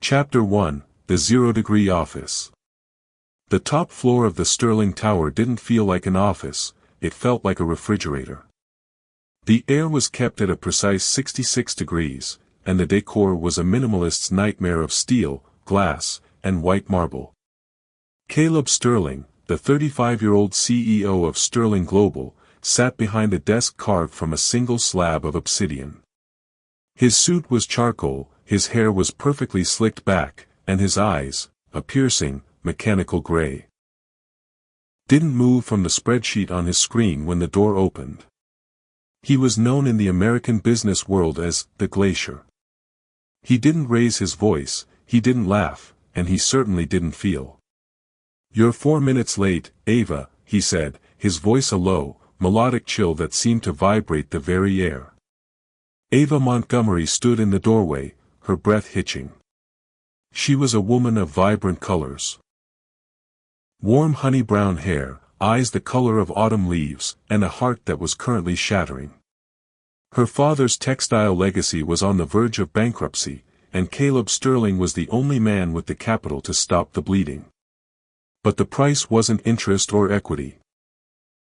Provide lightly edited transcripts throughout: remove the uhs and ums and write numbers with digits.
Chapter 1, The 0-Degree Office. The top floor of the Sterling Tower didn't feel like an office, it felt like a refrigerator. The air was kept at a precise 66 degrees, and the decor was a minimalist's nightmare of steel, glass, and white marble. Caleb Sterling, the 35-year-old CEO of Sterling Global, sat behind a desk carved from a single slab of obsidian. His suit was charcoal, his hair was perfectly slicked back, and his eyes, a piercing, mechanical gray, didn't move from the spreadsheet on his screen when the door opened. He was known in the American business world as the Glacier. He didn't raise his voice, he didn't laugh, and he certainly didn't feel. "You're 4 minutes late, Ava," he said, his voice a low, melodic chill that seemed to vibrate the very air. Ava Montgomery stood in the doorway, her breath hitching. She was a woman of vibrant colors. Warm honey-brown hair, eyes the color of autumn leaves, and a heart that was currently shattering. Her father's textile legacy was on the verge of bankruptcy, and Caleb Sterling was the only man with the capital to stop the bleeding. But the price wasn't interest or equity.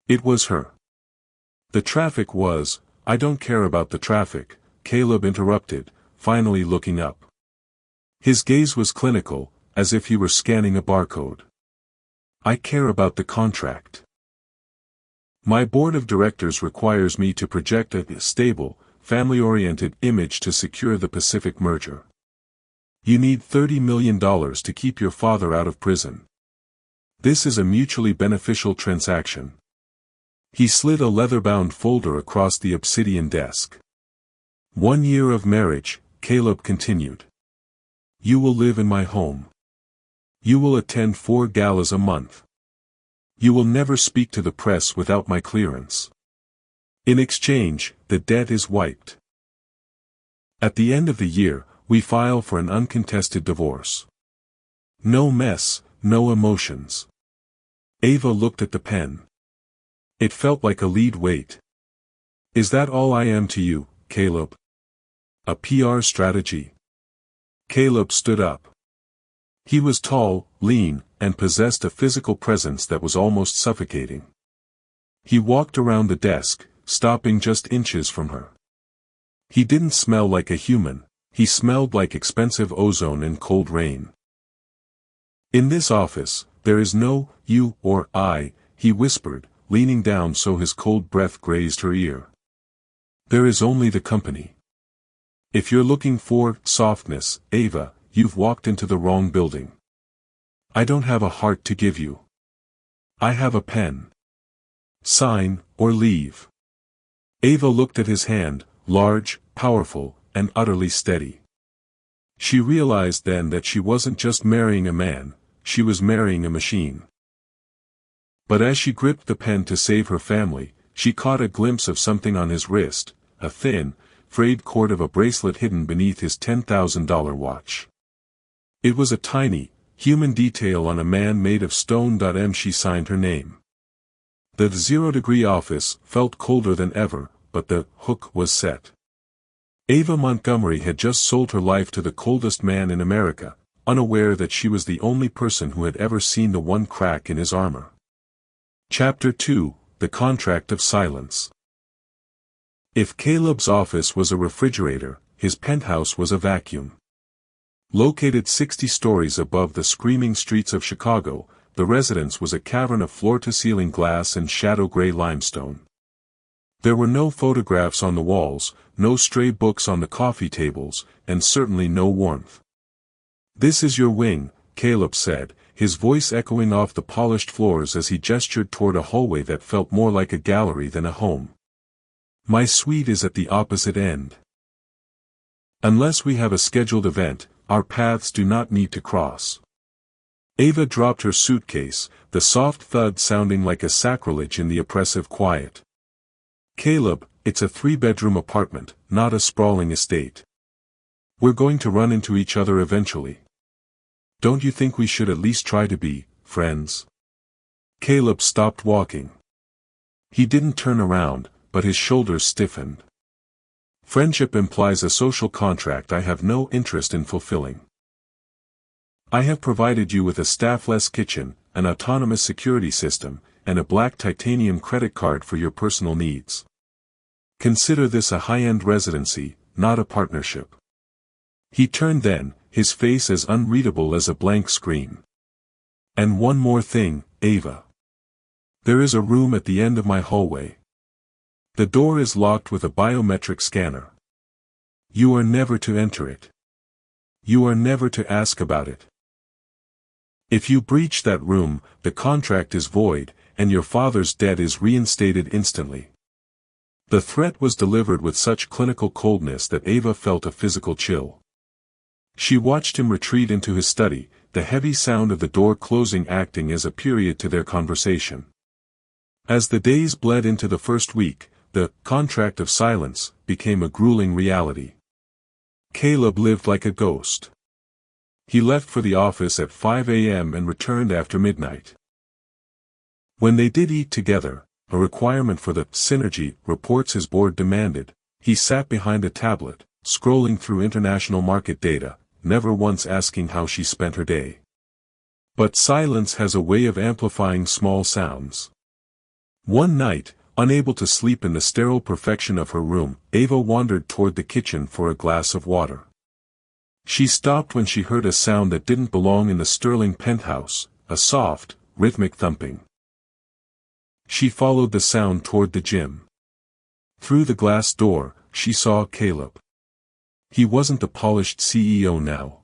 It was her. The traffic was. "I don't care about the traffic," Caleb interrupted, finally looking up. His gaze was clinical, as if he were scanning a barcode. "I care about the contract. My board of directors requires me to project a stable, family-oriented image to secure the Pacific merger. You need $30 million to keep your father out of prison. This is a mutually beneficial transaction." He slid a leather-bound folder across the obsidian desk. "1 year of marriage," Caleb continued. "You will live in my home. You will attend 4 galas a month. You will never speak to the press without my clearance. In exchange, the debt is wiped. At the end of the year, we file for an uncontested divorce. No mess, no emotions." Ava looked at the pen. It felt like a lead weight. "Is that all I am to you, Caleb? A PR strategy?" Caleb stood up. He was tall, lean, and possessed a physical presence that was almost suffocating. He walked around the desk, stopping just inches from her. He didn't smell like a human, he smelled like expensive ozone and cold rain. "In this office, there is no you or I," he whispered, leaning down so his cold breath grazed her ear. "There is only the company. If you're looking for softness, Ava, you've walked into the wrong building. I don't have a heart to give you. I have a pen. Sign, or leave." Ava looked at his hand, large, powerful, and utterly steady. She realized then that she wasn't just marrying a man, she was marrying a machine. But as she gripped the pen to save her family, she caught a glimpse of something on his wrist, a thin, frayed cord of a bracelet hidden beneath his $10,000 watch. It was a tiny, human detail on a man made of stone. She signed her name. The 0-Degree Office felt colder than ever, but the hook was set. Ava Montgomery had just sold her life to the coldest man in America, unaware that she was the only person who had ever seen the one crack in his armor. Chapter 2, The Contract of Silence. If Caleb's office was a refrigerator, his penthouse was a vacuum. Located 60 stories above the screaming streets of Chicago, the residence was a cavern of floor-to-ceiling glass and shadow-gray limestone. There were no photographs on the walls, no stray books on the coffee tables, and certainly no warmth. "This is your wing," Caleb said, his voice echoing off the polished floors as he gestured toward a hallway that felt more like a gallery than a home. "My suite is at the opposite end. Unless we have a scheduled event, our paths do not need to cross." Ava dropped her suitcase, the soft thud sounding like a sacrilege in the oppressive quiet. "Caleb, it's a 3-bedroom apartment, not a sprawling estate. We're going to run into each other eventually. Don't you think we should at least try to be friends?" Caleb stopped walking. He didn't turn around, but his shoulders stiffened. "Friendship implies a social contract I have no interest in fulfilling. I have provided you with a staffless kitchen, an autonomous security system, and a black titanium credit card for your personal needs. Consider this a high-end residency, not a partnership. He turned then, his face as unreadable as a blank screen. And one more thing, Ava. There is a room at the end of my hallway. The door is locked with a biometric scanner. You are never to enter it. You are never to ask about it. If you breach that room, the contract is void, and your father's debt is reinstated instantly. The threat was delivered with such clinical coldness that Ava felt a physical chill. She watched him retreat into his study, the heavy sound of the door closing acting as a period to their conversation. As the days bled into the first week, the contract of silence became a grueling reality. Caleb lived like a ghost. He left for the office at 5 a.m. and returned after midnight. When they did eat together, a requirement for the synergy reports his board demanded, he sat behind a tablet, scrolling through international market data, never once asking how she spent her day. But silence has a way of amplifying small sounds. One night, unable to sleep in the sterile perfection of her room, Ava wandered toward the kitchen for a glass of water. She stopped when she heard a sound that didn't belong in the sterling penthouse, a soft, rhythmic thumping. She followed the sound toward the gym. Through the glass door, she saw Caleb. He wasn't the polished CEO now.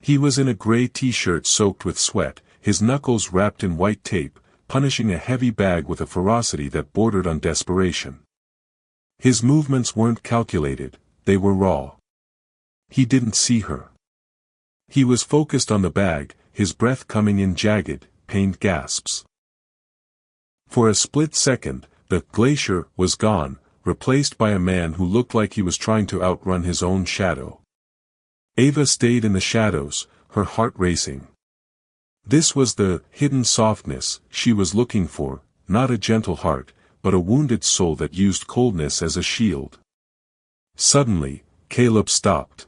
He was in a gray t-shirt soaked with sweat, his knuckles wrapped in white tape, punishing a heavy bag with a ferocity that bordered on desperation. His movements weren't calculated, they were raw. He didn't see her. He was focused on the bag, his breath coming in jagged, pained gasps. For a split second, the glacier was gone, replaced by a man who looked like he was trying to outrun his own shadow. Ava stayed in the shadows, her heart racing. This was the hidden softness she was looking for, not a gentle heart, but a wounded soul that used coldness as a shield. Suddenly, Caleb stopped.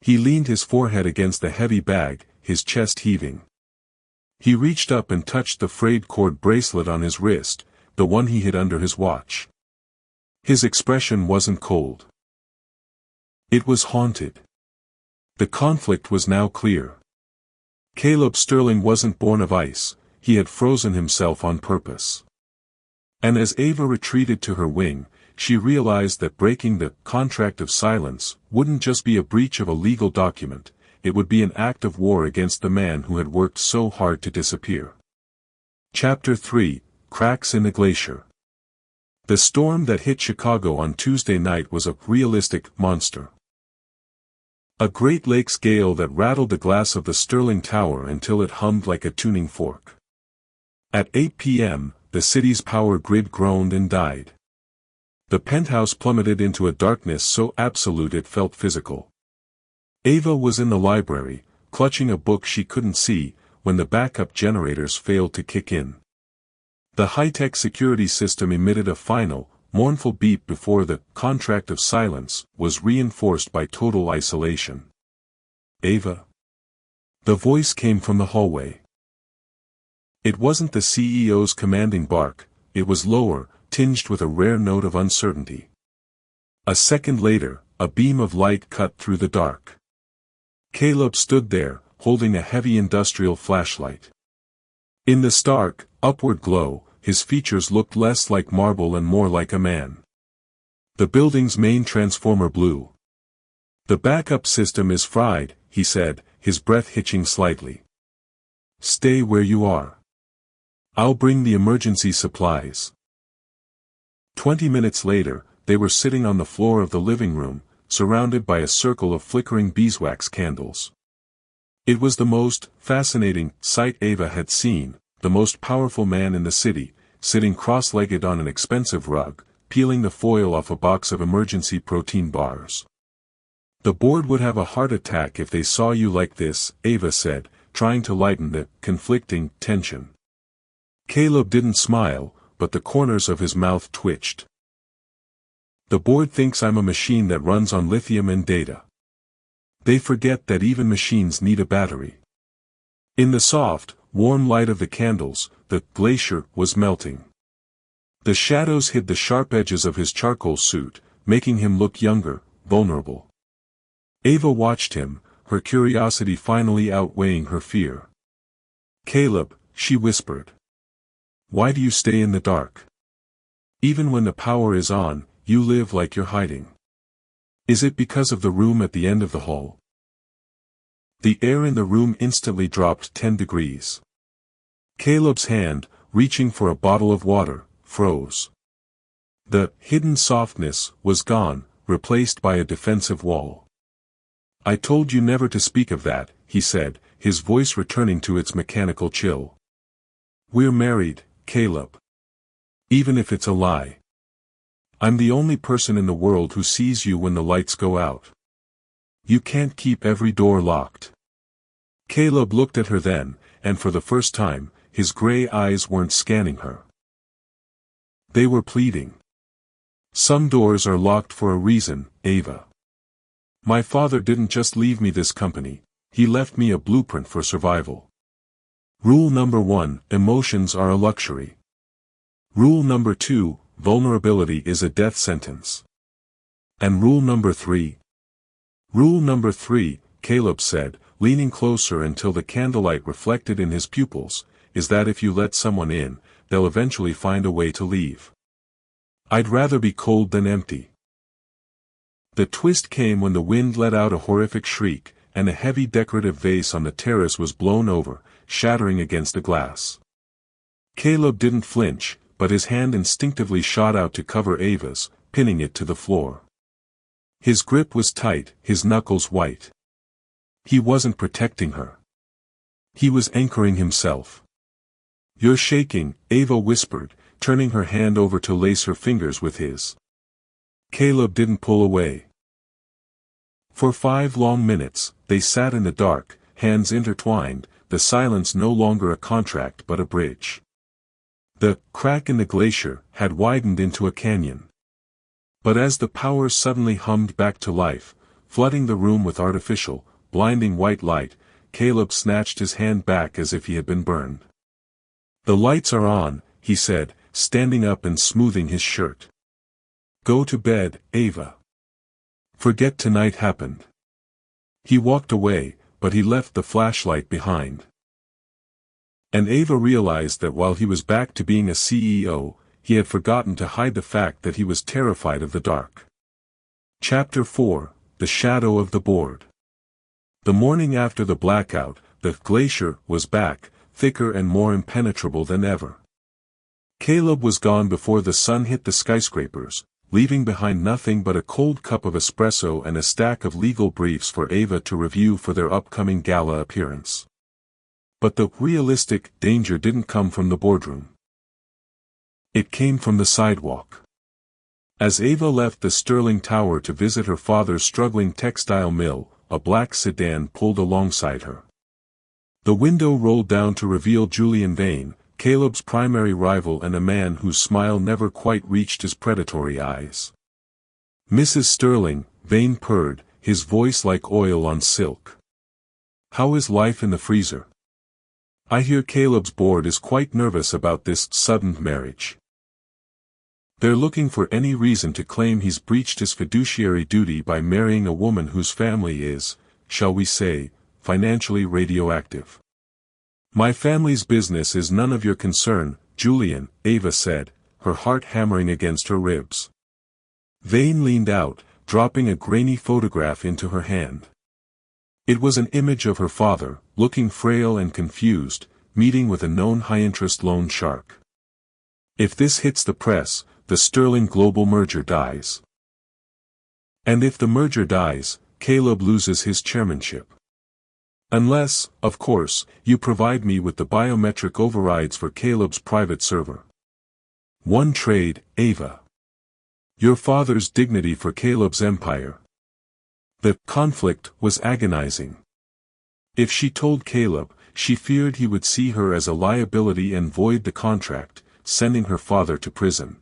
He leaned his forehead against the heavy bag, his chest heaving. He reached up and touched the frayed cord bracelet on his wrist, the one he hid under his watch. His expression wasn't cold. It was haunted. The conflict was now clear. Caleb Sterling wasn't born of ice, he had frozen himself on purpose. And as Ava retreated to her wing, she realized that breaking the contract of silence wouldn't just be a breach of a legal document, it would be an act of war against the man who had worked so hard to disappear. Chapter 3, Cracks in the Glacier. The storm that hit Chicago on Tuesday night was a realistic monster. A Great Lakes gale that rattled the glass of the Sterling Tower until it hummed like a tuning fork. At 8 p.m., the city's power grid groaned and died. The penthouse plummeted into a darkness so absolute it felt physical. Ava was in the library, clutching a book she couldn't see, when the backup generators failed to kick in. The high-tech security system emitted a final, mournful beep before the contract of silence was reinforced by total isolation. Ava? The voice came from the hallway. It wasn't the CEO's commanding bark, it was lower, tinged with a rare note of uncertainty. A second later, a beam of light cut through the dark. Caleb stood there, holding a heavy industrial flashlight. In the stark, upward glow, his features looked less like marble and more like a man. The building's main transformer blew. The backup system is fried, he said, his breath hitching slightly. Stay where you are. I'll bring the emergency supplies. 20 minutes later, they were sitting on the floor of the living room, surrounded by a circle of flickering beeswax candles. It was the most fascinating sight Ava had seen, the most powerful man in the city, sitting cross-legged on an expensive rug, peeling the foil off a box of emergency protein bars. The board would have a heart attack if they saw you like this, Ava said, trying to lighten the conflicting tension. Caleb didn't smile, but the corners of his mouth twitched. The board thinks I'm a machine that runs on lithium and data. They forget that even machines need a battery. In the soft, warm light of the candles, the glacier was melting. The shadows hid the sharp edges of his charcoal suit, making him look younger, vulnerable. Ava watched him, her curiosity finally outweighing her fear. "Caleb," she whispered. "Why do you stay in the dark? Even when the power is on, you live like you're hiding. Is it because of the room at the end of the hall?" The air in the room instantly dropped 10 degrees. Caleb's hand, reaching for a bottle of water, froze. The hidden softness was gone, replaced by a defensive wall. "I told you never to speak of that," he said, his voice returning to its mechanical chill. "We're married, Caleb. Even if it's a lie. I'm the only person in the world who sees you when the lights go out. You can't keep every door locked." Caleb looked at her then, and for the first time, his gray eyes weren't scanning her. They were pleading. "Some doors are locked for a reason, Ava. My father didn't just leave me this company, he left me a blueprint for survival. Rule number 1, emotions are a luxury. Rule number 2, vulnerability is a death sentence. And rule number 3? Rule number 3, Caleb said, leaning closer until the candlelight reflected in his pupils, is that if you let someone in, they'll eventually find a way to leave. I'd rather be cold than empty." The twist came when the wind let out a horrific shriek, and a heavy decorative vase on the terrace was blown over, shattering against the glass. Caleb didn't flinch, but his hand instinctively shot out to cover Ava's, pinning it to the floor. His grip was tight, his knuckles white. He wasn't protecting her. He was anchoring himself. "You're shaking," Ava whispered, turning her hand over to lace her fingers with his. Caleb didn't pull away. For 5 long minutes, they sat in the dark, hands intertwined, the silence no longer a contract but a bridge. The crack in the glacier had widened into a canyon. But as the power suddenly hummed back to life, flooding the room with artificial, blinding white light, Caleb snatched his hand back as if he had been burned. "The lights are on," he said, standing up and smoothing his shirt. "Go to bed, Ava. Forget tonight happened." He walked away, but he left the flashlight behind. And Ava realized that while he was back to being a CEO, he had forgotten to hide the fact that he was terrified of the dark. Chapter 4, The Shadow of the Board. The morning after the blackout, the glacier was back, thicker and more impenetrable than ever. Caleb was gone before the sun hit the skyscrapers, leaving behind nothing but a cold cup of espresso and a stack of legal briefs for Ava to review for their upcoming gala appearance. But the realistic danger didn't come from the boardroom. It came from the sidewalk. As Ava left the Sterling Tower to visit her father's struggling textile mill, a black sedan pulled alongside her. The window rolled down to reveal Julian Vane, Caleb's primary rival and a man whose smile never quite reached his predatory eyes. "Mrs. Sterling," Vane purred, his voice like oil on silk. "How is life in the freezer? I hear Caleb's board is quite nervous about this sudden marriage. They're looking for any reason to claim he's breached his fiduciary duty by marrying a woman whose family is, shall we say, financially radioactive." "My family's business is none of your concern, Julian," Ava said, her heart hammering against her ribs. Vane leaned out, dropping a grainy photograph into her hand. It was an image of her father, looking frail and confused, meeting with a known high-interest loan shark. "If this hits the press, the Sterling Global merger dies. And if the merger dies, Caleb loses his chairmanship. Unless, of course, you provide me with the biometric overrides for Caleb's private server. One trade, Ava. Your father's dignity for Caleb's empire." The conflict was agonizing. If she told Caleb, she feared he would see her as a liability and void the contract, sending her father to prison.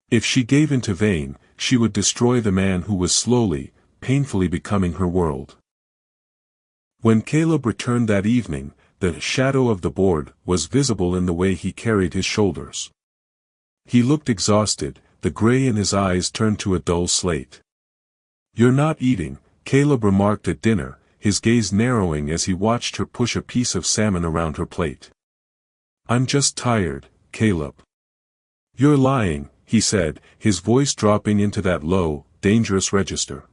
If she gave in to Vane, she would destroy the man who was slowly, painfully becoming her world. When Caleb returned that evening, the shadow of the board was visible in the way he carried his shoulders. He looked exhausted, the gray in his eyes turned to a dull slate. "You're not eating," Caleb remarked at dinner, his gaze narrowing as he watched her push a piece of salmon around her plate. "I'm just tired, Caleb." "You're lying," he said, his voice dropping into that low, dangerous register.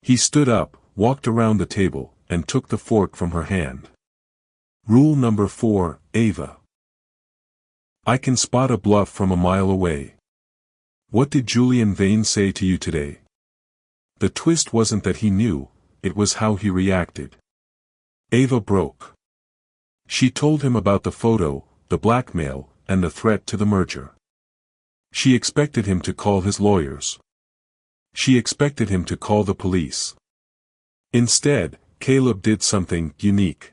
He stood up, walked around the table, and took the fork from her hand. "Rule number 4, Ava. I can spot a bluff from a mile away. What did Julian Vane say to you today?" The twist wasn't that he knew, it was how he reacted. Ava broke. She told him about the photo, the blackmail, and the threat to the merger. She expected him to call his lawyers. She expected him to call the police. Instead, Caleb did something unique.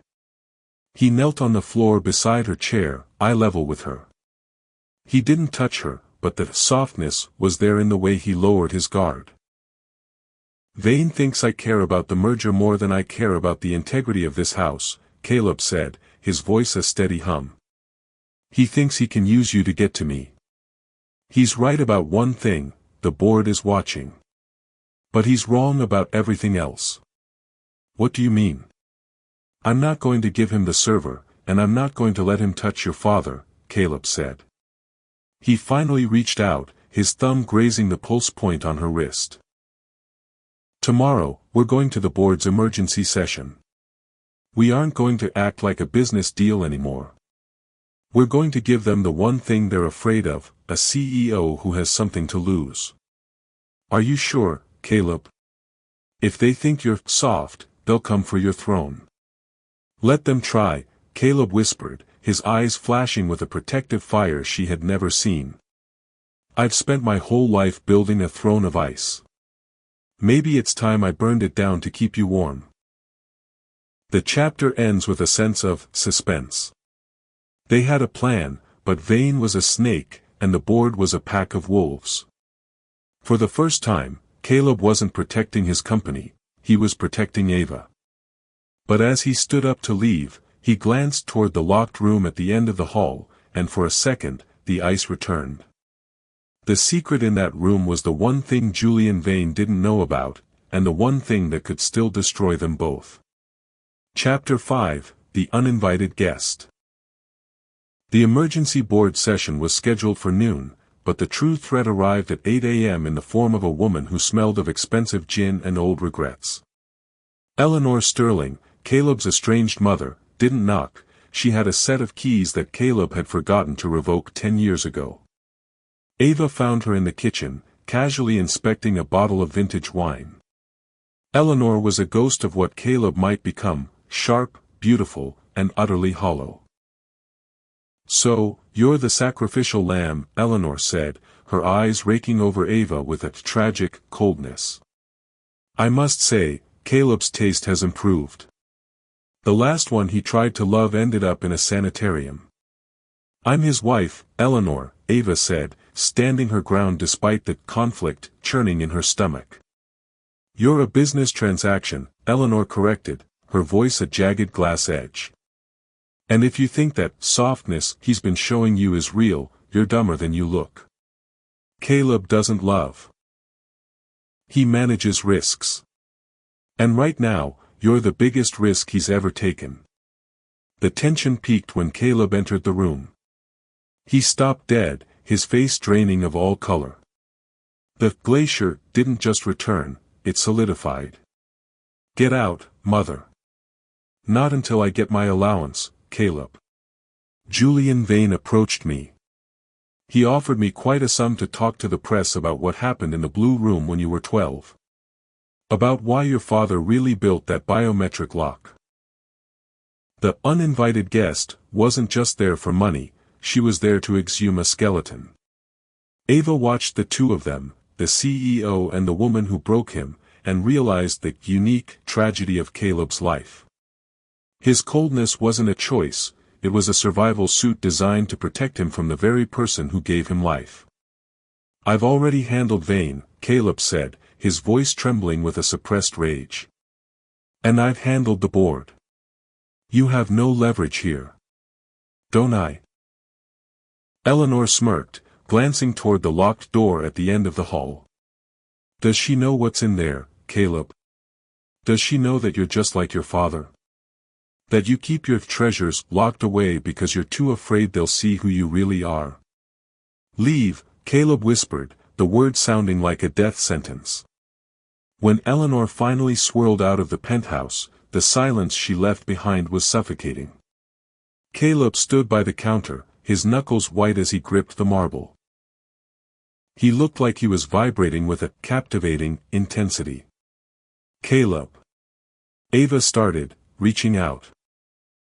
He knelt on the floor beside her chair, eye level with her. He didn't touch her, but the softness was there in the way he lowered his guard. "Vane thinks I care about the merger more than I care about the integrity of this house," Caleb said, his voice a steady hum. "He thinks he can use you to get to me. He's right about one thing, the board is watching. But he's wrong about everything else." "What do you mean?" "I'm not going to give him the server, and I'm not going to let him touch your father," Caleb said. He finally reached out, his thumb grazing the pulse point on her wrist. "Tomorrow, we're going to the board's emergency session. We aren't going to act like a business deal anymore. We're going to give them the one thing they're afraid of, a CEO who has something to lose." "Are you sure, Caleb? If they think you're soft, they'll come for your throne." "Let them try," Caleb whispered, his eyes flashing with a protective fire she had never seen. "I've spent my whole life building a throne of ice. Maybe it's time I burned it down to keep you warm." The chapter ends with a sense of suspense. They had a plan, but Vane was a snake, and the board was a pack of wolves. For the first time, Caleb wasn't protecting his company, he was protecting Ava. But as he stood up to leave, he glanced toward the locked room at the end of the hall, and for a second, the ice returned. The secret in that room was the one thing Julian Vane didn't know about, and the one thing that could still destroy them both. Chapter 5, The Uninvited Guest. The emergency board session was scheduled for noon, but the true threat arrived at 8 a.m. in the form of a woman who smelled of expensive gin and old regrets. Eleanor Sterling, Caleb's estranged mother, didn't knock, she had a set of keys that Caleb had forgotten to revoke 10 years ago. Ava found her in the kitchen, casually inspecting a bottle of vintage wine. Eleanor was a ghost of what Caleb might become, sharp, beautiful, and utterly hollow. "So, you're the sacrificial lamb," Eleanor said, her eyes raking over Ava with a tragic coldness. "I must say, Caleb's taste has improved. The last one he tried to love ended up in a sanitarium." "I'm his wife, Eleanor," Ava said, standing her ground despite the conflict churning in her stomach. "You're a business transaction," Eleanor corrected, her voice a jagged glass edge. "And if you think that softness he's been showing you is real, you're dumber than you look. Caleb doesn't love. He manages risks. And right now, you're the biggest risk he's ever taken." The tension peaked when Caleb entered the room. He stopped dead, his face draining of all color. The glacier didn't just return, it solidified. "Get out, mother." "Not until I get my allowance, Caleb. Julian Vane approached me. He offered me quite a sum to talk to the press about what happened in the Blue Room when you were 12. About why your father really built that biometric lock." The uninvited guest wasn't just there for money, she was there to exhume a skeleton. Ava watched the two of them, the CEO and the woman who broke him, and realized the unique tragedy of Caleb's life. His coldness wasn't a choice, it was a survival suit designed to protect him from the very person who gave him life. "I've already handled Vane," Caleb said, his voice trembling with a suppressed rage. And I've handled the board. You have no leverage here. Don't I? Eleanor smirked, glancing toward the locked door at the end of the hall. Does she know what's in there, Caleb? Does she know that you're just like your father? That you keep your treasures locked away because you're too afraid they'll see who you really are? Leave, Caleb whispered, the word sounding like a death sentence. When Eleanor finally swirled out of the penthouse, the silence she left behind was suffocating. Caleb stood by the counter, his knuckles white as he gripped the marble. He looked like he was vibrating with a captivating intensity. Caleb. Ava started, reaching out.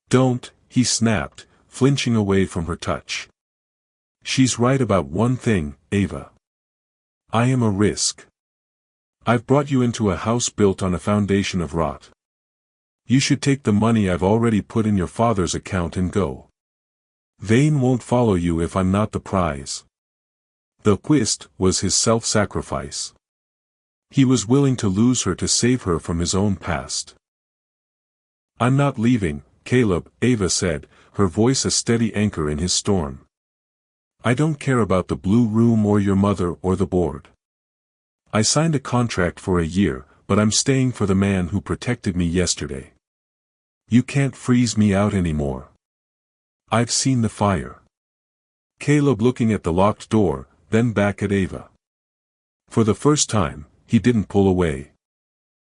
Don't, he snapped, flinching away from her touch. She's right about one thing, Ava. I am a risk. I've brought you into a house built on a foundation of rot. You should take the money I've already put in your father's account and go. Vane won't follow you if I'm not the prize. The twist was his self-sacrifice. He was willing to lose her to save her from his own past. I'm not leaving, Caleb, Ava said, her voice a steady anchor in his storm. I don't care about the blue room or your mother or the board. I signed a contract for a year, but I'm staying for the man who protected me yesterday. You can't freeze me out anymore. I've seen the fire. Caleb looking at the locked door, then back at Ava. For the first time, he didn't pull away.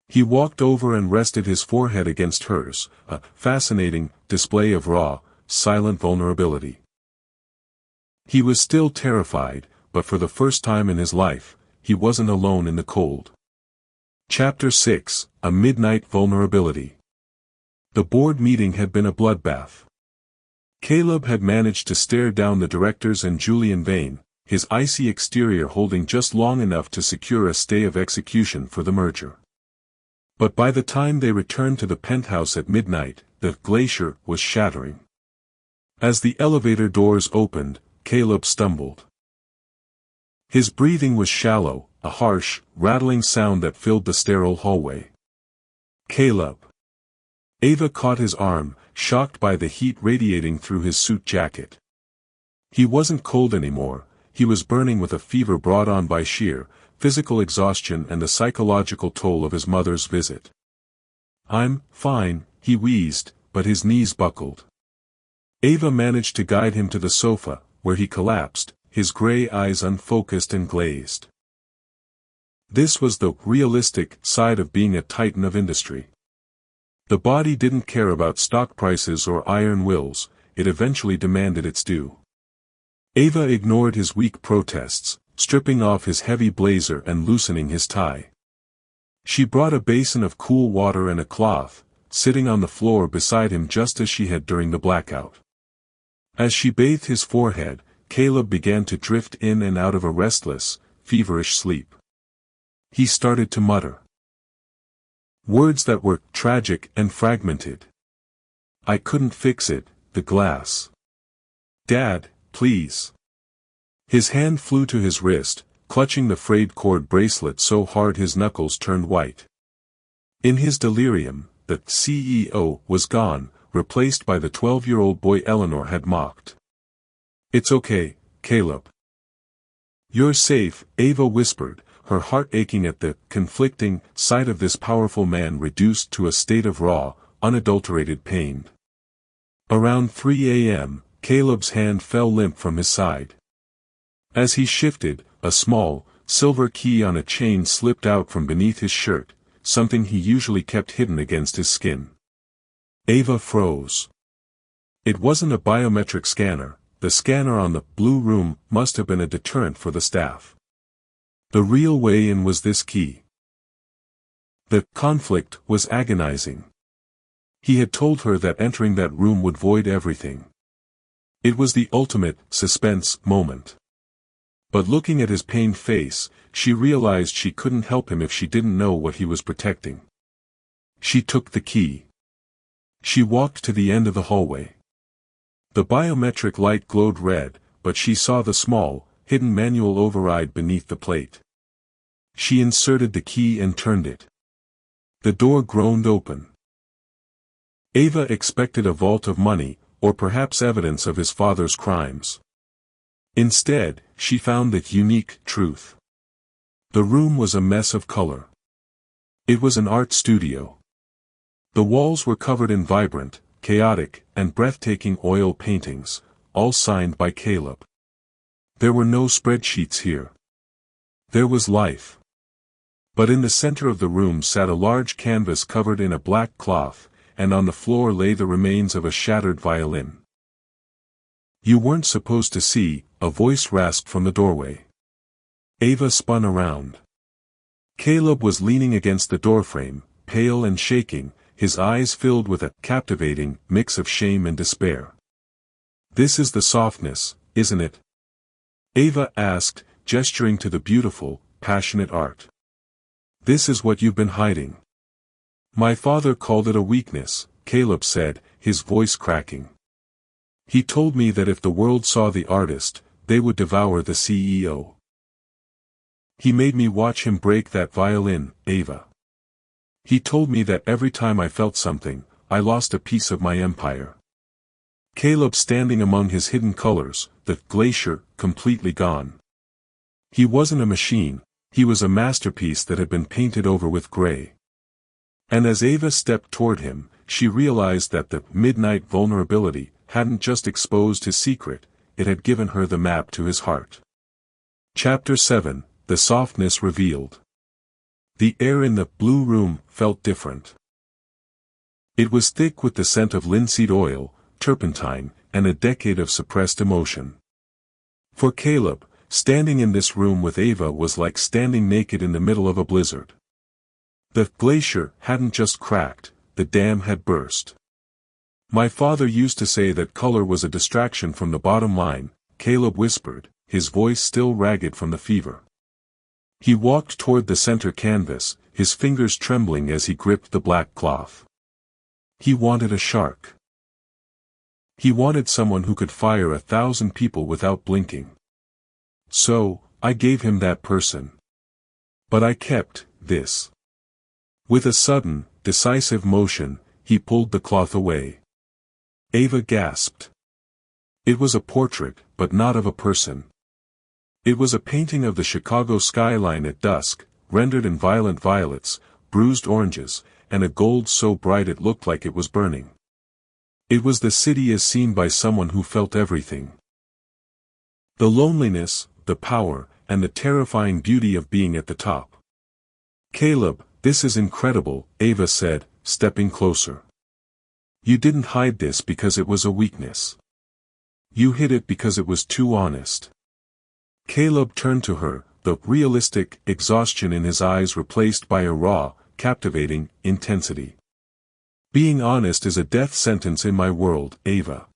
He walked over and rested his forehead against hers, a fascinating display of raw, silent vulnerability. He was still terrified, but for the first time in his life, he wasn't alone in the cold. Chapter 6, A Midnight Vulnerability. The board meeting had been a bloodbath. Caleb had managed to stare down the directors and Julian Vane, his icy exterior holding just long enough to secure a stay of execution for the merger. But by the time they returned to the penthouse at midnight, the glacier was shattering. As the elevator doors opened, Caleb stumbled. His breathing was shallow, a harsh, rattling sound that filled the sterile hallway. Caleb. Ava caught his arm, shocked by the heat radiating through his suit jacket. He wasn't cold anymore, he was burning with a fever brought on by sheer, physical exhaustion and the psychological toll of his mother's visit. I'm fine, he wheezed, but his knees buckled. Ava managed to guide him to the sofa, where he collapsed, his gray eyes unfocused and glazed. This was the realistic side of being a titan of industry. The body didn't care about stock prices or iron wills, it eventually demanded its due. Ava ignored his weak protests, stripping off his heavy blazer and loosening his tie. She brought a basin of cool water and a cloth, sitting on the floor beside him just as she had during the blackout. As she bathed his forehead, Caleb began to drift in and out of a restless, feverish sleep. He started to mutter words that were tragic and fragmented. I couldn't fix it, the glass. Dad, please. His hand flew to his wrist, clutching the frayed cord bracelet so hard his knuckles turned white. In his delirium, the CEO was gone, replaced by the 12-year-old boy Eleanor had mocked. It's okay, Caleb. You're safe, Ava whispered, her heart aching at the conflicting sight of this powerful man reduced to a state of raw, unadulterated pain. Around 3 a.m., Caleb's hand fell limp from his side. As he shifted, a small, silver key on a chain slipped out from beneath his shirt, something he usually kept hidden against his skin. Ava froze. It wasn't a biometric scanner, the scanner on the blue room must have been a deterrent for the staff. The real way in was this key. The conflict was agonizing. He had told her that entering that room would void everything. It was the ultimate suspense moment. But looking at his pained face, she realized she couldn't help him if she didn't know what he was protecting. She took the key. She walked to the end of the hallway. The biometric light glowed red, but she saw the small, hidden manual override beneath the plate. She inserted the key and turned it. The door groaned open. Ava expected a vault of money, or perhaps evidence of his father's crimes. Instead, she found the unique truth. The room was a mess of color. It was an art studio. The walls were covered in vibrant, chaotic, and breathtaking oil paintings, all signed by Caleb. There were no spreadsheets here. There was life. But in the center of the room sat a large canvas covered in a black cloth, and on the floor lay the remains of a shattered violin. "You weren't supposed to see," a voice rasped from the doorway. Ava spun around. Caleb was leaning against the doorframe, pale and shaking, his eyes filled with a captivating mix of shame and despair. "This is the softness, isn't it?" Ava asked, gesturing to the beautiful, passionate art. "This is what you've been hiding." "My father called it a weakness," Caleb said, his voice cracking. "He told me that if the world saw the artist, they would devour the CEO. He made me watch him break that violin, Ava. He told me that every time I felt something, I lost a piece of my empire." Caleb standing among his hidden colors, the glacier, completely gone. He wasn't a machine, he was a masterpiece that had been painted over with gray. And as Ava stepped toward him, she realized that the midnight vulnerability hadn't just exposed his secret, it had given her the map to his heart. Chapter 7, The Softness Revealed. The air in the blue room felt different. It was thick with the scent of linseed oil, turpentine, and a decade of suppressed emotion. For Caleb, standing in this room with Ava was like standing naked in the middle of a blizzard. The glacier hadn't just cracked, the dam had burst. "My father used to say that color was a distraction from the bottom line," Caleb whispered, his voice still ragged from the fever. He walked toward the center canvas, his fingers trembling as he gripped the black cloth. He wanted a shark. He wanted someone who could fire 1,000 people without blinking. "So, I gave him that person. But I kept this." With a sudden, decisive motion, he pulled the cloth away. Ava gasped. It was a portrait, but not of a person. It was a painting of the Chicago skyline at dusk, rendered in violent violets, bruised oranges, and a gold so bright it looked like it was burning. It was the city as seen by someone who felt everything. The loneliness, the power, and the terrifying beauty of being at the top. "Caleb, this is incredible," Ava said, stepping closer. "You didn't hide this because it was a weakness. You hid it because it was too honest." Caleb turned to her, the realistic exhaustion in his eyes replaced by a raw, captivating intensity. "Being honest is a death sentence in my world, Ava.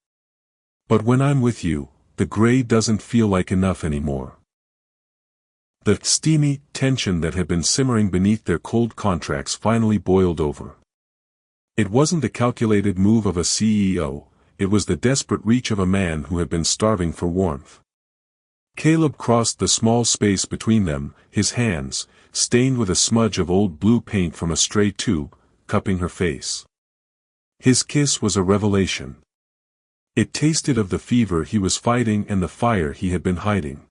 But when I'm with you, the gray doesn't feel like enough anymore." The steamy tension that had been simmering beneath their cold contracts finally boiled over. It wasn't the calculated move of a CEO, it was the desperate reach of a man who had been starving for warmth. Caleb crossed the small space between them, his hands, stained with a smudge of old blue paint from a stray tube, cupping her face. His kiss was a revelation. It tasted of the fever he was fighting and the fire he had been hiding.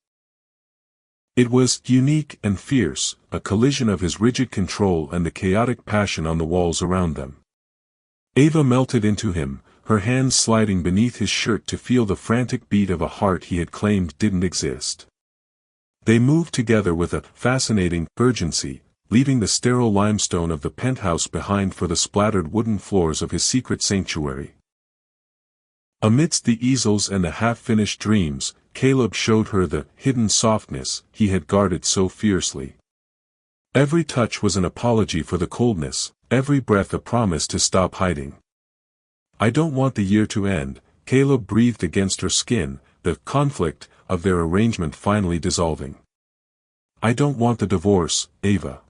It was unique and fierce, a collision of his rigid control and the chaotic passion on the walls around them. Ava melted into him, her hands sliding beneath his shirt to feel the frantic beat of a heart he had claimed didn't exist. They moved together with a fascinating urgency, leaving the sterile limestone of the penthouse behind for the splattered wooden floors of his secret sanctuary. Amidst the easels and the half-finished dreams, Caleb showed her the hidden softness he had guarded so fiercely. Every touch was an apology for the coldness, every breath a promise to stop hiding. "I don't want the year to end," Caleb breathed against her skin, the conflict of their arrangement finally dissolving. "I don't want the divorce, Ava.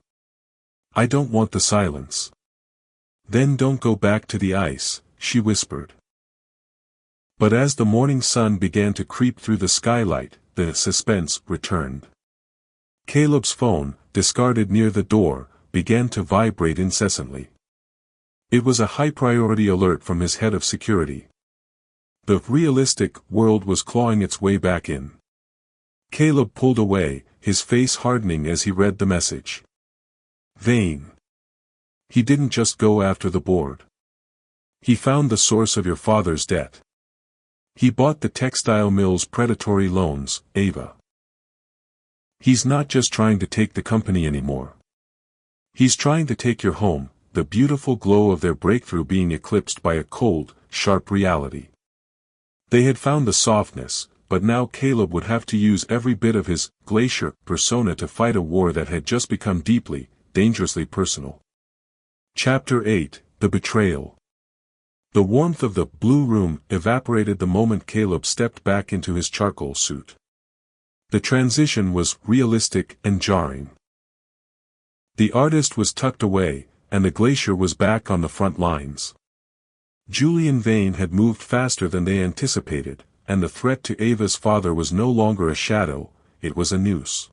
I don't want the silence." "Then don't go back to the ice," she whispered. But as the morning sun began to creep through the skylight, the suspense returned. Caleb's phone, discarded near the door, began to vibrate incessantly. It was a high-priority alert from his head of security. The realistic world was clawing its way back in. Caleb pulled away, his face hardening as he read the message. Vane. He didn't just go after the board. He found the source of your father's debt. He bought the textile mill's predatory loans, Ava. He's not just trying to take the company anymore. He's trying to take your home, the beautiful glow of their breakthrough being eclipsed by a cold, sharp reality. They had found the softness, but now Caleb would have to use every bit of his glacier persona to fight a war that had just become deeply, dangerously personal. Chapter 8, The Betrayal. The warmth of the blue room evaporated the moment Caleb stepped back into his charcoal suit. The transition was realistic and jarring. The artist was tucked away, and the glacier was back on the front lines. Julian Vane had moved faster than they anticipated, and the threat to Ava's father was no longer a shadow, it was a noose.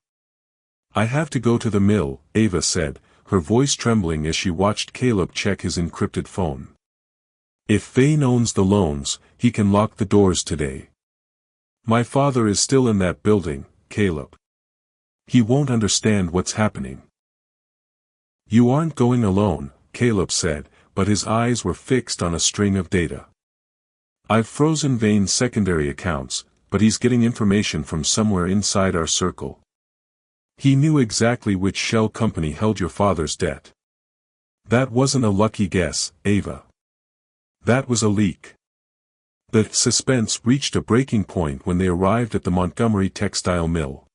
I have to go to the mill, Ava said, her voice trembling as she watched Caleb check his encrypted phone. If Vane owns the loans, he can lock the doors today. My father is still in that building, Caleb. He won't understand what's happening. You aren't going alone, Caleb said, but his eyes were fixed on a string of data. I've frozen Vane's secondary accounts, but he's getting information from somewhere inside our circle. He knew exactly which shell company held your father's debt. That wasn't a lucky guess, Ava. That was a leak. The suspense reached a breaking point when they arrived at the Montgomery textile mill.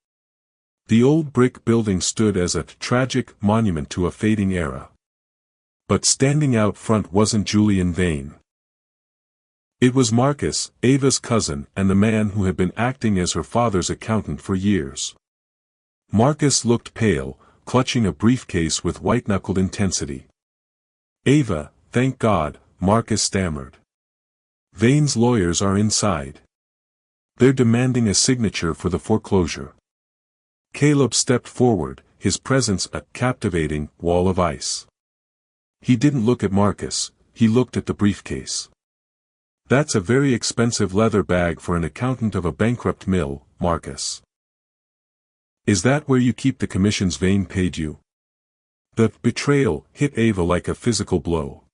The old brick building stood as a tragic monument to a fading era. But standing out front wasn't Julian Vane. It was Marcus, Ava's cousin, and the man who had been acting as her father's accountant for years. Marcus looked pale, clutching a briefcase with white-knuckled intensity. Ava, thank God, Marcus stammered. Vane's lawyers are inside. They're demanding a signature for the foreclosure. Caleb stepped forward, his presence a captivating wall of ice. He didn't look at Marcus, he looked at the briefcase. That's a very expensive leather bag for an accountant of a bankrupt mill, Marcus. Is that where you keep the commissions Vane paid you? The betrayal hit Ava like a physical blow.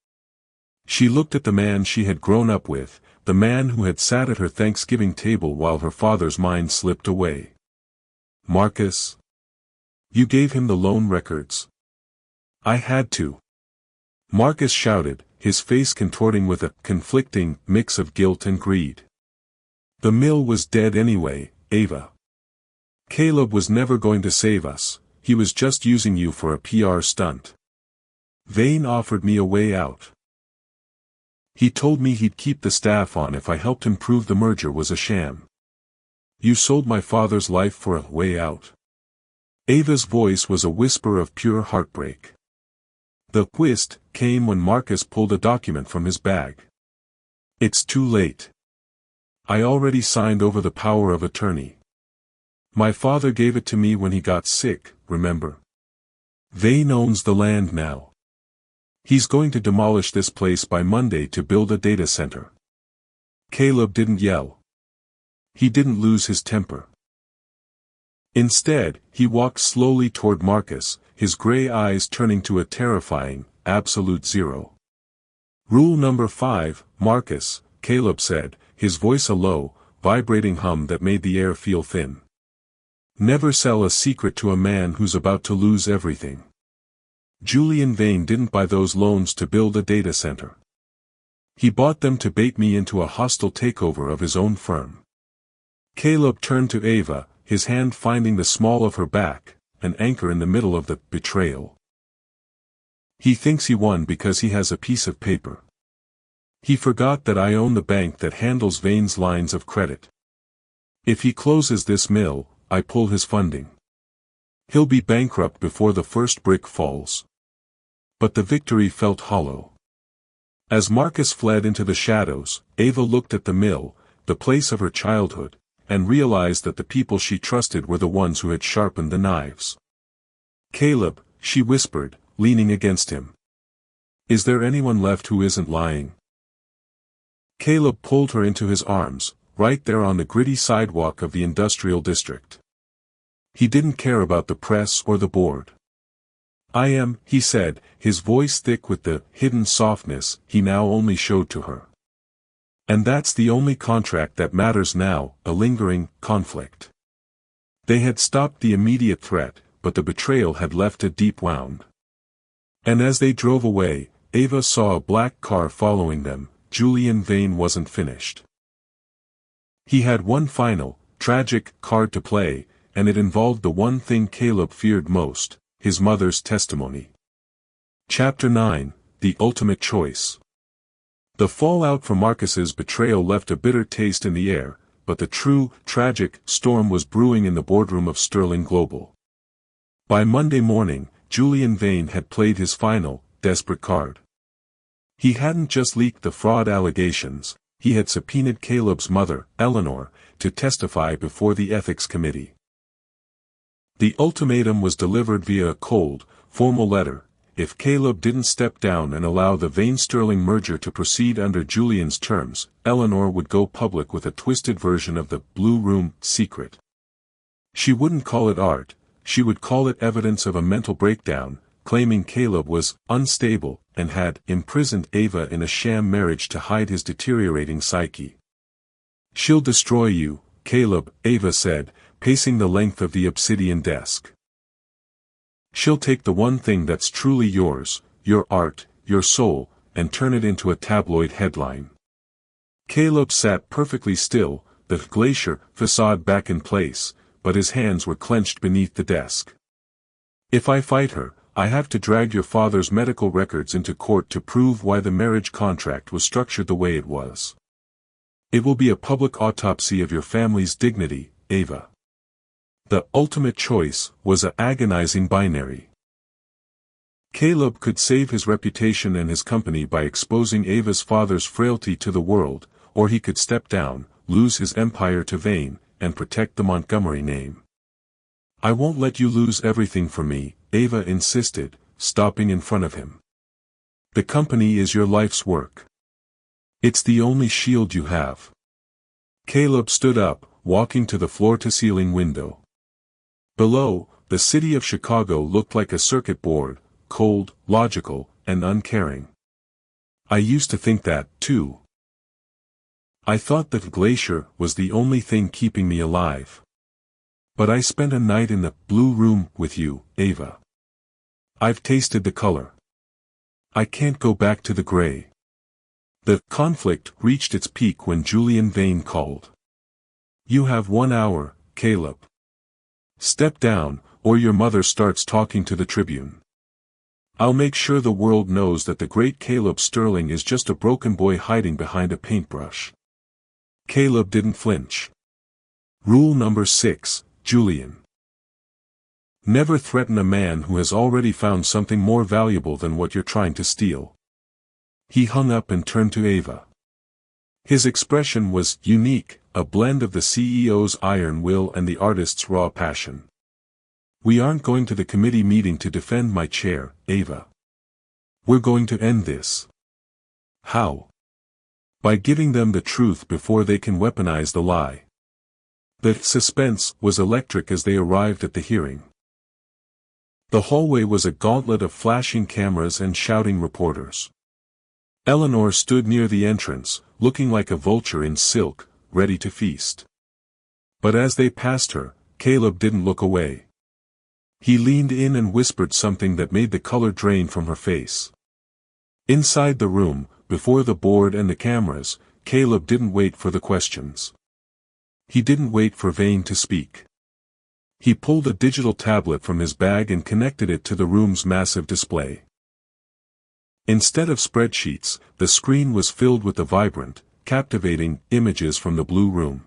She looked at the man she had grown up with, the man who had sat at her Thanksgiving table while her father's mind slipped away. Marcus? You gave him the loan records. I had to. Marcus shouted, his face contorting with a conflicting mix of guilt and greed. The mill was dead anyway, Ava. Caleb was never going to save us, he was just using you for a PR stunt. Vane offered me a way out. He told me he'd keep the staff on if I helped him prove the merger was a sham. You sold my father's life for a way out. Ava's voice was a whisper of pure heartbreak. The twist came when Marcus pulled a document from his bag. It's too late. I already signed over the power of attorney. My father gave it to me when he got sick, remember? Vane owns the land now. He's going to demolish this place by Monday to build a data center. Caleb didn't yell. He didn't lose his temper. Instead, he walked slowly toward Marcus, his gray eyes turning to a terrifying, absolute zero. Rule number 5, Marcus, Caleb said, his voice a low, vibrating hum that made the air feel thin. Never sell a secret to a man who's about to lose everything. Julian Vane didn't buy those loans to build a data center. He bought them to bait me into a hostile takeover of his own firm. Caleb turned to Ava, his hand finding the small of her back, an anchor in the middle of the betrayal. He thinks he won because he has a piece of paper. He forgot that I own the bank that handles Vane's lines of credit. If he closes this mill, I pull his funding. He'll be bankrupt before the first brick falls. But the victory felt hollow. As Marcus fled into the shadows, Ava looked at the mill, the place of her childhood, and realized that the people she trusted were the ones who had sharpened the knives. Caleb, she whispered, leaning against him. Is there anyone left who isn't lying? Caleb pulled her into his arms, right there on the gritty sidewalk of the industrial district. He didn't care about the press or the board. I am, he said, his voice thick with the hidden softness he now only showed to her. And that's the only contract that matters now, a lingering conflict. They had stopped the immediate threat, but the betrayal had left a deep wound. And as they drove away, Ava saw a black car following them. Julian Vane wasn't finished. He had one final, tragic card to play, and it involved the one thing Caleb feared most, his mother's testimony. Chapter 9, The Ultimate Choice. The fallout from Marcus's betrayal left a bitter taste in the air, but the true, tragic storm was brewing in the boardroom of Sterling Global. By Monday morning, Julian Vane had played his final, desperate card. He hadn't just leaked the fraud allegations, he had subpoenaed Caleb's mother, Eleanor, to testify before the ethics committee. The ultimatum was delivered via a cold, formal letter. If Caleb didn't step down and allow the Vane-Sterling merger to proceed under Julian's terms, Eleanor would go public with a twisted version of the Blue Room secret. She wouldn't call it art, she would call it evidence of a mental breakdown, claiming Caleb was unstable and had imprisoned Ava in a sham marriage to hide his deteriorating psyche. She'll destroy you, Caleb, Ava said, pacing the length of the obsidian desk. She'll take the one thing that's truly yours, your art, your soul, and turn it into a tabloid headline. Caleb sat perfectly still, the glacier facade back in place, but his hands were clenched beneath the desk. If I fight her, I have to drag your father's medical records into court to prove why the marriage contract was structured the way it was. It will be a public autopsy of your family's dignity, Ava. The ultimate choice was an agonizing binary. Caleb could save his reputation and his company by exposing Ava's father's frailty to the world, or he could step down, lose his empire to Vane, and protect the Montgomery name. I won't let you lose everything for me, Ava insisted, stopping in front of him. The company is your life's work. It's the only shield you have. Caleb stood up, walking to the floor-to-ceiling window. Below, the city of Chicago looked like a circuit board, cold, logical, and uncaring. I used to think that, too. I thought that glacier was the only thing keeping me alive. But I spent a night in the Blue Room with you, Ava. I've tasted the color. I can't go back to the gray. The conflict reached its peak when Julian Vane called. You have 1 hour, Caleb. Step down, or your mother starts talking to the Tribune. I'll make sure the world knows that the great Caleb Sterling is just a broken boy hiding behind a paintbrush. Caleb didn't flinch. Rule number 6, Julian. Never threaten a man who has already found something more valuable than what you're trying to steal. He hung up and turned to Ava. His expression was unique, a blend of the CEO's iron will and the artist's raw passion. We aren't going to the committee meeting to defend my chair, Ava. We're going to end this. How? By giving them the truth before they can weaponize the lie. The suspense was electric as they arrived at the hearing. The hallway was a gauntlet of flashing cameras and shouting reporters. Eleanor stood near the entrance, looking like a vulture in silk, ready to feast. But as they passed her, Caleb didn't look away. He leaned in and whispered something that made the color drain from her face. Inside the room, before the board and the cameras, Caleb didn't wait for the questions. He didn't wait for Vane to speak. He pulled a digital tablet from his bag and connected it to the room's massive display. Instead of spreadsheets, the screen was filled with the vibrant, captivating images from the Blue Room.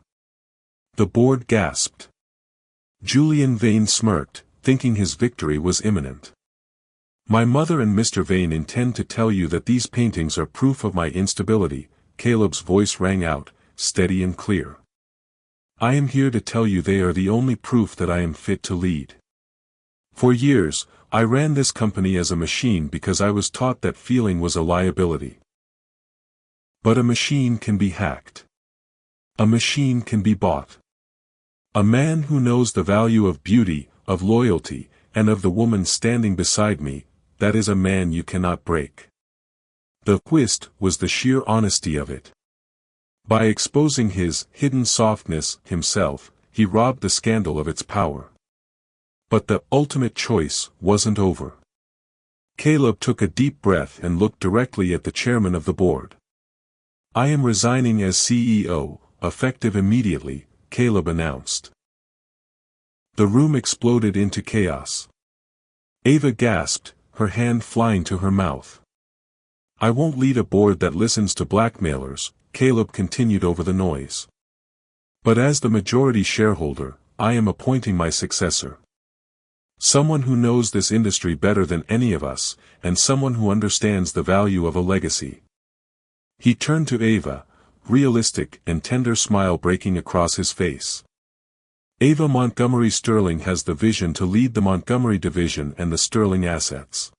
The board gasped. Julian Vane smirked, thinking his victory was imminent. My mother and Mr. Vane intend to tell you that these paintings are proof of my instability, Caleb's voice rang out, steady and clear. I am here to tell you they are the only proof that I am fit to lead. For years, I ran this company as a machine because I was taught that feeling was a liability. But a machine can be hacked. A machine can be bought. A man who knows the value of beauty, of loyalty, and of the woman standing beside me, that is a man you cannot break. The twist was the sheer honesty of it. By exposing his hidden softness himself, he robbed the scandal of its power. But the ultimate choice wasn't over. Caleb took a deep breath and looked directly at the chairman of the board. I am resigning as CEO, effective immediately, Caleb announced. The room exploded into chaos. Ava gasped, her hand flying to her mouth. I won't lead a board that listens to blackmailers, Caleb continued over the noise. But as the majority shareholder, I am appointing my successor. Someone who knows this industry better than any of us, and someone who understands the value of a legacy. He turned to Ava, realistic and tender smile breaking across his face. Ava Montgomery Sterling has the vision to lead the Montgomery division and the Sterling assets.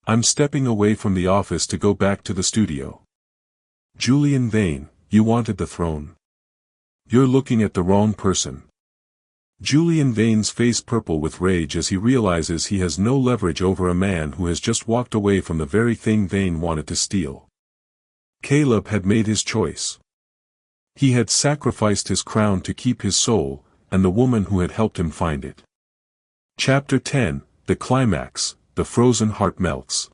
I'm stepping away from the office to go back to the studio. Julian Vane, you wanted the throne. You're looking at the wrong person. Julian Vane's face purple with rage as he realizes he has no leverage over a man who has just walked away from the very thing Vane wanted to steal. Caleb had made his choice. He had sacrificed his crown to keep his soul, and the woman who had helped him find it. Chapter 10, The Climax, The Frozen Heart Melts.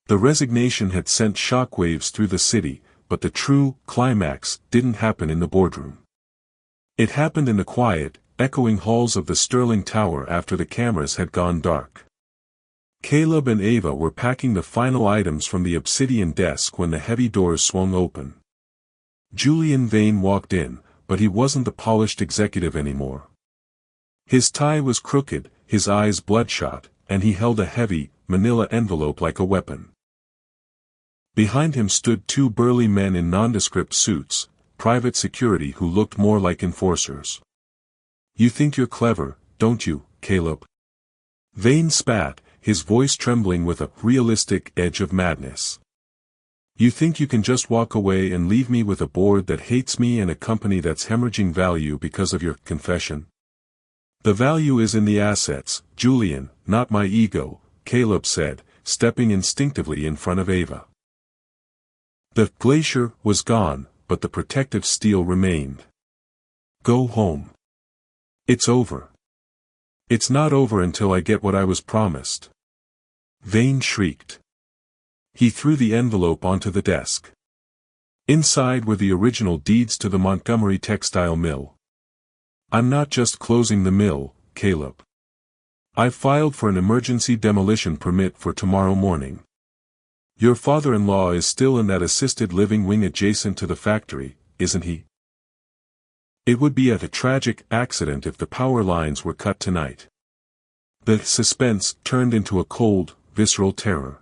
The resignation had sent shockwaves through the city, but the true climax didn't happen in the boardroom. It happened in the quiet, echoing halls of the Sterling Tower after the cameras had gone dark. Caleb and Ava were packing the final items from the obsidian desk when the heavy doors swung open. Julian Vane walked in, but he wasn't the polished executive anymore. His tie was crooked, his eyes bloodshot, and he held a heavy, manila envelope like a weapon. Behind him stood two burly men in nondescript suits, private security who looked more like enforcers. You think you're clever, don't you, Caleb? Vane spat, his voice trembling with a realistic edge of madness. You think you can just walk away and leave me with a board that hates me and a company that's hemorrhaging value because of your confession? The value is in the assets, Julian, not my ego, Caleb said, stepping instinctively in front of Ava. The glacier was gone, but the protective steel remained. Go home. It's over. It's not over until I get what I was promised. Vane shrieked. He threw the envelope onto the desk. Inside were the original deeds to the Montgomery textile mill. I'm not just closing the mill, Caleb. I've filed for an emergency demolition permit for tomorrow morning. Your father-in-law is still in that assisted living wing adjacent to the factory, isn't he? It would be a tragic accident if the power lines were cut tonight. The suspense turned into a cold, visceral terror.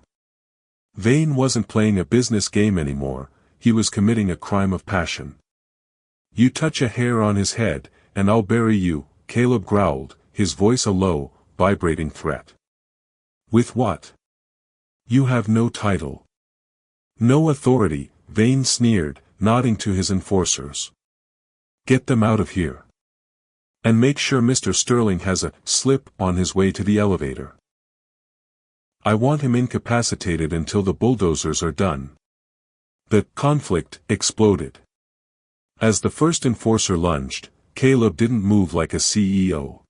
Vane wasn't playing a business game anymore, he was committing a crime of passion. You touch a hair on his head, and I'll bury you, Caleb growled, his voice a low, vibrating threat. With what? You have no title. No authority, Vane sneered, nodding to his enforcers. Get them out of here. And make sure Mr. Sterling has a slip on his way to the elevator. I want him incapacitated until the bulldozers are done. The conflict exploded. As the first enforcer lunged, Caleb didn't move like a CEO.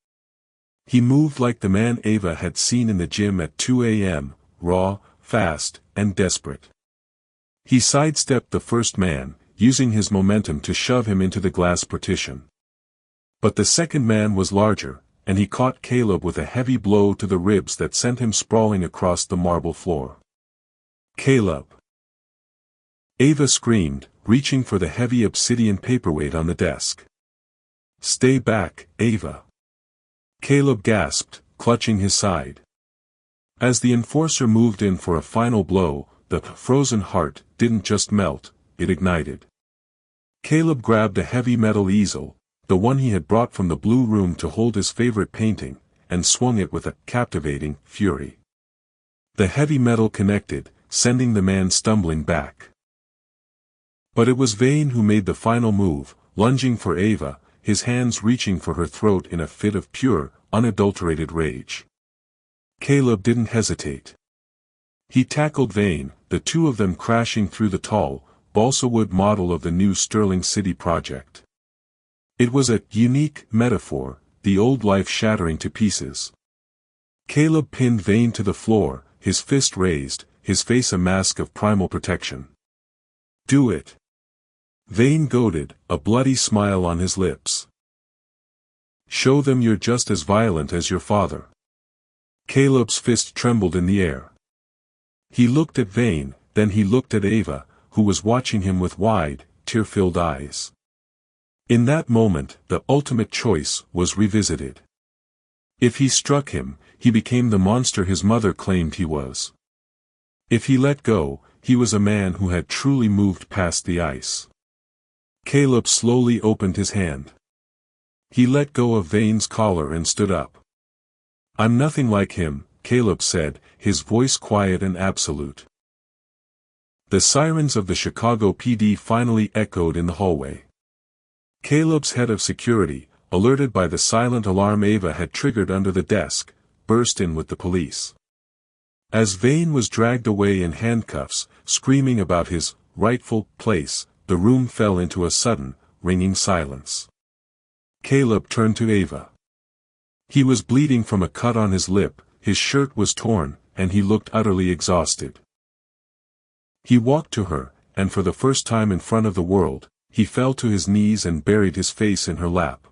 He moved like the man Ava had seen in the gym at 2 a.m., raw, fast, and desperate. He sidestepped the first man, using his momentum to shove him into the glass partition. But the second man was larger, and he caught Caleb with a heavy blow to the ribs that sent him sprawling across the marble floor. Caleb! Ava screamed, reaching for the heavy obsidian paperweight on the desk. Stay back, Ava! Caleb gasped, clutching his side. As the enforcer moved in for a final blow, the frozen heart didn't just melt, it ignited. Caleb grabbed a heavy metal easel, the one he had brought from the blue room to hold his favorite painting, and swung it with a captivating fury. The heavy metal connected, sending the man stumbling back. But it was Vane who made the final move, lunging for Ava, his hands reaching for her throat in a fit of pure, unadulterated rage. Caleb didn't hesitate. He tackled Vane, the two of them crashing through the tall, balsa wood model of the new Sterling City project. It was a unique metaphor, the old life shattering to pieces. Caleb pinned Vane to the floor, his fist raised, his face a mask of primal protection. "Do it." Vane goaded, a bloody smile on his lips. "Show them you're just as violent as your father." Caleb's fist trembled in the air. He looked at Vane, then he looked at Ava, who was watching him with wide, tear-filled eyes. In that moment, the ultimate choice was revisited. If he struck him, he became the monster his mother claimed he was. If he let go, he was a man who had truly moved past the ice. Caleb slowly opened his hand. He let go of Vane's collar and stood up. "I'm nothing like him," Caleb said, his voice quiet and absolute. The sirens of the Chicago PD finally echoed in the hallway. Caleb's head of security, alerted by the silent alarm Ava had triggered under the desk, burst in with the police. As Vane was dragged away in handcuffs, screaming about his rightful place, the room fell into a sudden, ringing silence. Caleb turned to Ava. He was bleeding from a cut on his lip, his shirt was torn, and he looked utterly exhausted. He walked to her, and for the first time in front of the world, he fell to his knees and buried his face in her lap.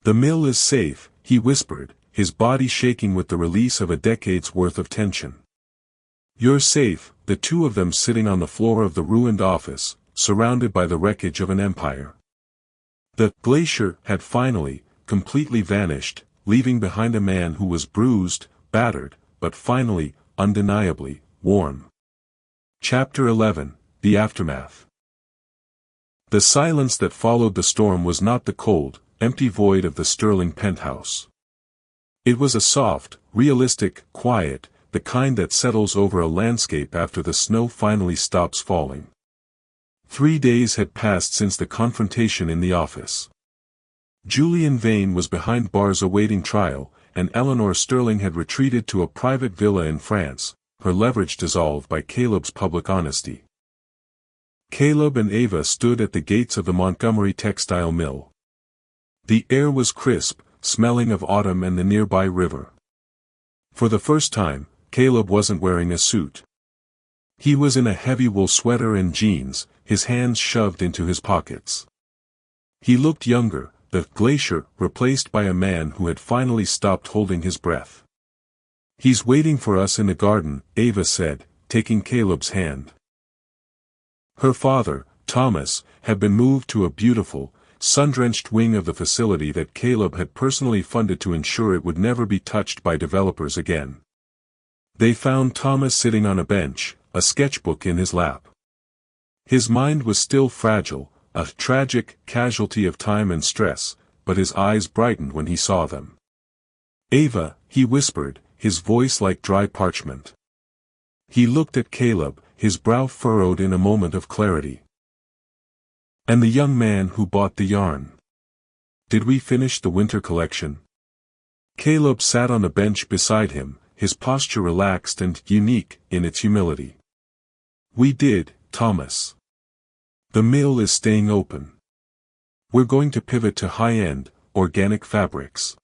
"The mill is safe," he whispered, his body shaking with the release of a decade's worth of tension. "You're safe," the two of them sitting on the floor of the ruined office, surrounded by the wreckage of an empire. The glacier had finally, completely vanished, leaving behind a man who was bruised, battered, but finally, undeniably, warm. Chapter 11, The Aftermath. The silence that followed the storm was not the cold, empty void of the Sterling penthouse. It was a soft, realistic quiet, the kind that settles over a landscape after the snow finally stops falling. 3 days had passed since the confrontation in the office. Julian Vane was behind bars awaiting trial, and Eleanor Sterling had retreated to a private villa in France, her leverage dissolved by Caleb's public honesty. Caleb and Ava stood at the gates of the Montgomery textile mill. The air was crisp, smelling of autumn and the nearby river. For the first time, Caleb wasn't wearing a suit. He was in a heavy wool sweater and jeans, his hands shoved into his pockets. He looked younger, the glacier replaced by a man who had finally stopped holding his breath. "He's waiting for us in the garden," Ava said, taking Caleb's hand. Her father, Thomas, had been moved to a beautiful, sun-drenched wing of the facility that Caleb had personally funded to ensure it would never be touched by developers again. They found Thomas sitting on a bench, a sketchbook in his lap. His mind was still fragile, a tragic casualty of time and stress, but his eyes brightened when he saw them. "Ava," he whispered, his voice like dry parchment. He looked at Caleb, his brow furrowed in a moment of clarity. "And the young man who bought the yarn. Did we finish the winter collection?" Caleb sat on the bench beside him, his posture relaxed and unique in its humility. "We did, Thomas. The mill is staying open. We're going to pivot to high-end, organic fabrics.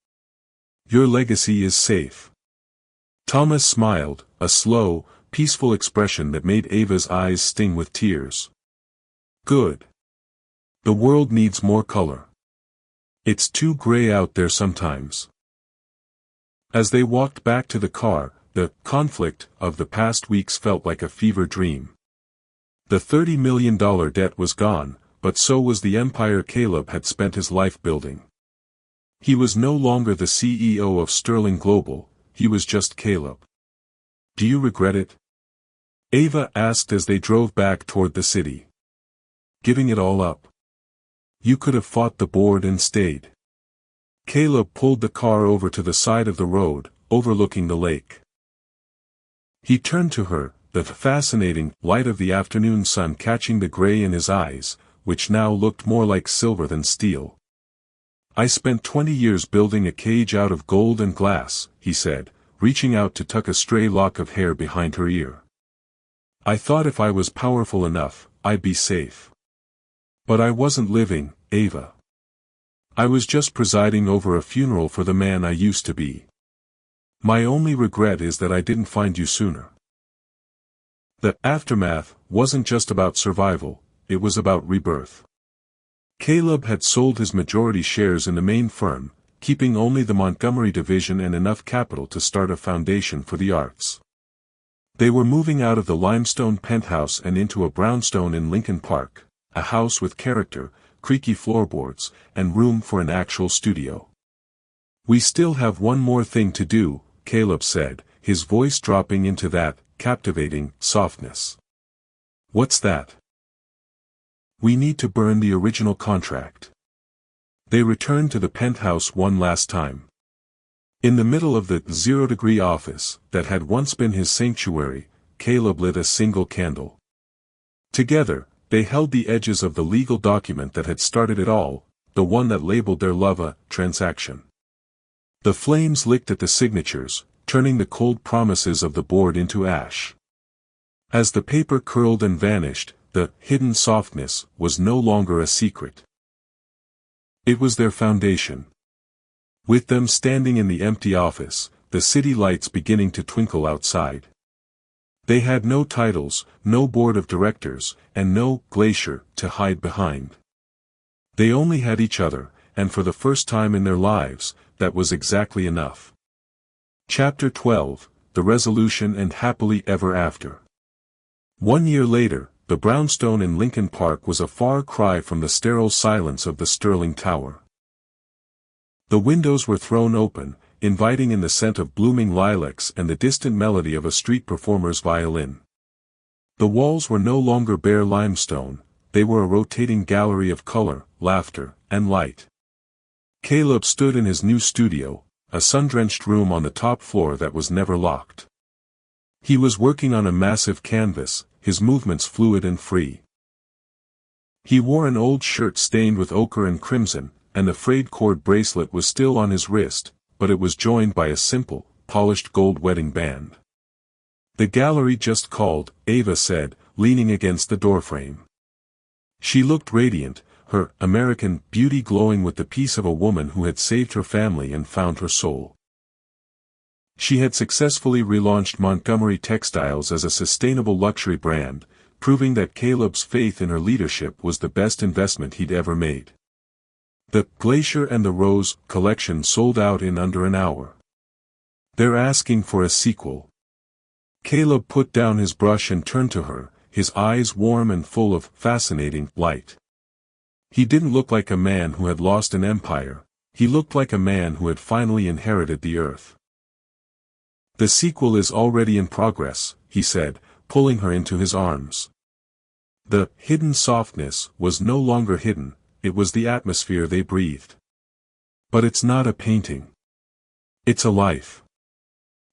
Your legacy is safe." Thomas smiled, a slow, peaceful expression that made Ava's eyes sting with tears. "Good. The world needs more color. It's too gray out there sometimes." As they walked back to the car, the conflict of the past weeks felt like a fever dream. The $30 million debt was gone, but so was the empire Caleb had spent his life building. He was no longer the CEO of Sterling Global, he was just Caleb. "Do you regret it?" Ava asked as they drove back toward the city. "Giving it all up? You could have fought the board and stayed." Caleb pulled the car over to the side of the road, overlooking the lake. He turned to her, the fascinating light of the afternoon sun catching the gray in his eyes, which now looked more like silver than steel. "I spent 20 years building a cage out of gold and glass," he said, reaching out to tuck a stray lock of hair behind her ear. "I thought if I was powerful enough, I'd be safe. But I wasn't living, Ava. I was just presiding over a funeral for the man I used to be. My only regret is that I didn't find you sooner." The aftermath wasn't just about survival, it was about rebirth. Caleb had sold his majority shares in the main firm, keeping only the Montgomery division and enough capital to start a foundation for the arts. They were moving out of the limestone penthouse and into a brownstone in Lincoln Park, a house with character, creaky floorboards, and room for an actual studio. "We still have one more thing to do," Caleb said, his voice dropping into that captivating softness. "What's that?" "We need to burn the original contract." They returned to the penthouse one last time. In the middle of the zero-degree office that had once been his sanctuary, Caleb lit a single candle. Together, they held the edges of the legal document that had started it all, the one that labeled their love a transaction. The flames licked at the signatures, turning the cold promises of the board into ash. As the paper curled and vanished, the hidden softness was no longer a secret. It was their foundation. With them standing in the empty office, the city lights beginning to twinkle outside. They had no titles, no board of directors, and no glacier to hide behind. They only had each other, and for the first time in their lives, that was exactly enough. Chapter 12, The Resolution and Happily Ever After. 1 year later, the brownstone in Lincoln Park was a far cry from the sterile silence of the Sterling Tower. The windows were thrown open, inviting in the scent of blooming lilacs and the distant melody of a street performer's violin. The walls were no longer bare limestone, they were a rotating gallery of color, laughter, and light. Caleb stood in his new studio, a sun-drenched room on the top floor that was never locked. He was working on a massive canvas, his movements fluid and free. He wore an old shirt stained with ochre and crimson, and the frayed cord bracelet was still on his wrist, but it was joined by a simple, polished gold wedding band. "The gallery just called," Ava said, leaning against the doorframe. She looked radiant, her American beauty glowing with the peace of a woman who had saved her family and found her soul. She had successfully relaunched Montgomery Textiles as a sustainable luxury brand, proving that Caleb's faith in her leadership was the best investment he'd ever made. The Glacier and the Rose collection sold out in under an hour. "They're asking for a sequel." Caleb put down his brush and turned to her, his eyes warm and full of fascinating light. He didn't look like a man who had lost an empire, he looked like a man who had finally inherited the earth. "The sequel is already in progress," he said, pulling her into his arms. The hidden softness was no longer hidden, it was the atmosphere they breathed. "But it's not a painting. It's a life."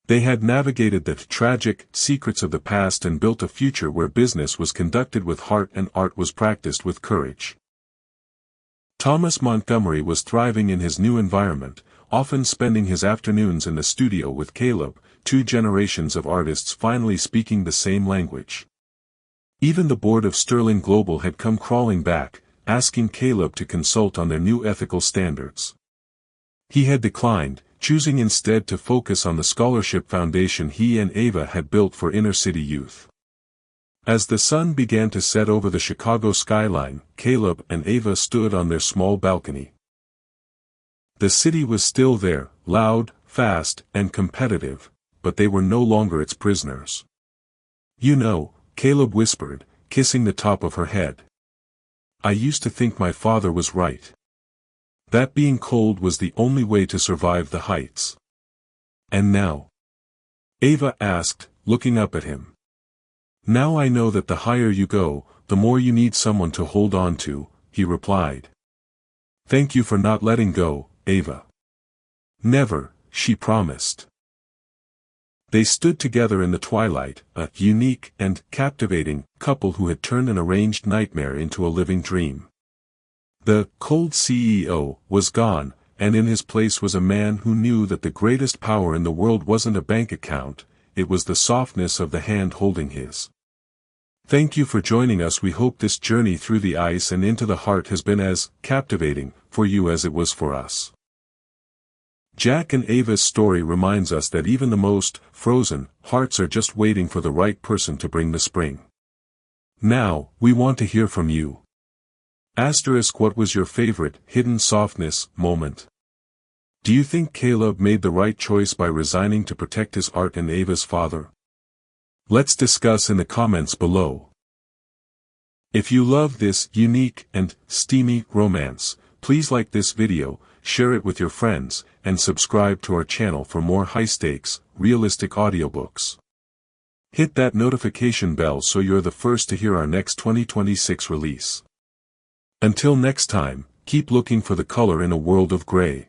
They had navigated the tragic secrets of the past and built a future where business was conducted with heart and art was practiced with courage. Thomas Montgomery was thriving in his new environment, often spending his afternoons in the studio with Caleb, 2 generations of artists finally speaking the same language. Even the board of Sterling Global had come crawling back, asking Caleb to consult on their new ethical standards. He had declined, choosing instead to focus on the scholarship foundation he and Ava had built for inner-city youth. As the sun began to set over the Chicago skyline, Caleb and Ava stood on their small balcony. The city was still there, loud, fast, and competitive, but they were no longer its prisoners. "You know," Caleb whispered, kissing the top of her head. "I used to think my father was right. That being cold was the only way to survive the heights." "And now?" Ava asked, looking up at him. "Now I know that the higher you go, the more you need someone to hold on to," he replied. "Thank you for not letting go, Ava." Never, she promised. They stood together in the twilight, a unique and captivating couple who had turned an arranged nightmare into a living dream. The cold CEO was gone, and in his place was a man who knew that the greatest power in the world wasn't a bank account, it was the softness of the hand holding his. Thank you for joining us. We hope this journey through the ice and into the heart has been as captivating for you as it was for us. Jack and Ava's story reminds us that even the most frozen hearts are just waiting for the right person to bring the spring. Now, we want to hear from you. What was your favorite hidden softness moment? Do you think Caleb made the right choice by resigning to protect his art and Ava's father? Let's discuss in the comments below. If you love this unique and steamy romance, please like this video, share it with your friends, and subscribe to our channel for more high-stakes, realistic audiobooks. Hit that notification bell so you're the first to hear our next 2026 release. Until next time, keep looking for the color in a world of gray.